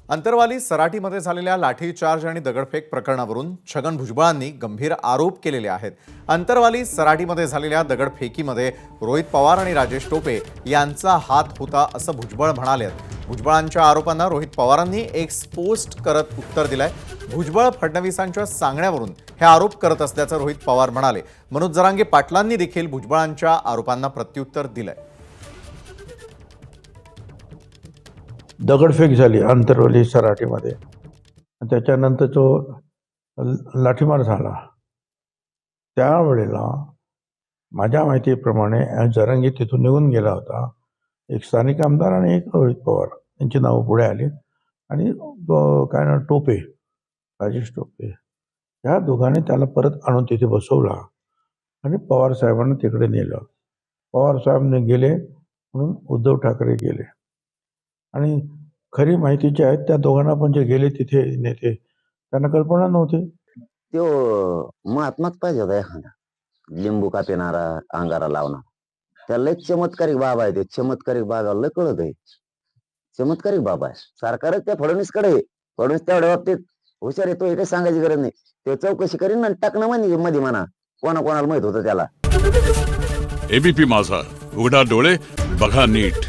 अंतरवाली सराटीमध्ये झालेल्या लाठीचार्ज आणि दगडफेक प्रकरणावरून छगन भुजबळांनी गंभीर आरोप केलेले आहेत। अंतरवाली सराटीमध्ये झालेल्या दगडफेकीमध्ये रोहित पवार आणि राजेश टोपे यांचा हात होता असं भुजबळ म्हणाले। भुजबळांच्या आरोपांना रोहित पवारांनी एक पोस्ट करत उत्तर दिलंय। भुजबळ फडणवीसांच्या सांगण्यावरून हे आरोप करत असल्याचं रोहित पवार म्हणाले। मनोज जरांगे पाटलांनी देखील भुजबळांच्या आरोपांना प्रत्युत्तर दिलंय। दगडफेक झाली अंतरवली सराटीमध्ये, त्याच्यानंतर तो लाठीमार झाला। त्यावेळेला माझ्या माहितीप्रमाणे जरांगे तिथून निघून गेला होता। एक स्थानिक आमदार आणि एक रोहित पवार यांची नावं पुढे आली आणि काय ना टोपे, राजेश टोपे, ह्या दोघांनी त्याला परत आणून तिथे बसवला आणि पवार साहेबांना तिकडे नेलं। पवार साहेब गेले म्हणून उद्धव ठाकरे गेले आणि खरी माहिती जी आहे त्या दोघांना पण जे गेले तिथे नेते त्यांना कल्पना नव्हती। तो महात्माच पाहिजे होता एखादा लिंबू का पिणारा अंगारा लावणार। त्याला एक चमत्कारिक बाबा आहे, ते चमत्कारिक बाबाला कळत आहे। चमत्कारिक बाबा आहे, सरकारच त्या फडणवीसकडे आहे। फडणवीस तेवढ्या बाबतीत हुशार आहे, तो हे काही सांगायची गरज नाही। ते चौकशी करीन आणि टाकणं मध्ये म्हणा कोणाला माहित होतं त्याला। एबीपी माझा, उघडा डोळे बघा नीट।